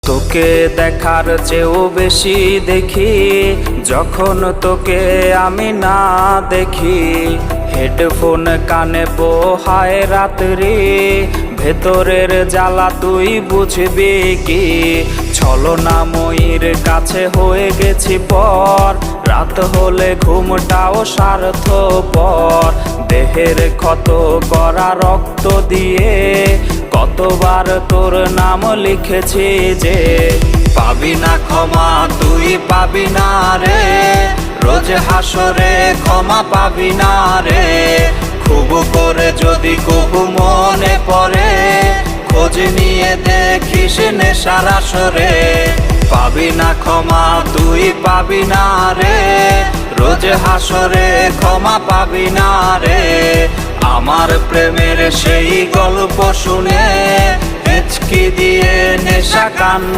তোকে দেখার চেয়েও বেশি দেখি যখন তোকে আমি না দেখি। হেডফোন কানে পোহায় রাত্রি, ভেতরের জ্বালা তুই বুঝবি কি। ছলনাময়ীর কাছে হয়ে গেছি পর, রাত হলে ঘুমটাও স্বার্থপর। দেহের ক্ষত করা রক্ত দিয়ে কতবার তোর নাম লিখেছি যে, পাবি না ক্ষমা তুই পাবি না রে, রোজ হাসরে ক্ষমা পাবি না রে। খুব করে যদি কবু মনে পড়ে, খোঁজ নিয়ে দেখিস নেশার আসরে। পাবি না ক্ষমা তুই পাবি না রে, রোজ হাসরে ক্ষমা পাবি না রে। আমার প্রেমের সেই গল্প শুনে হেঁচকি দিয়ে নেশা কান্না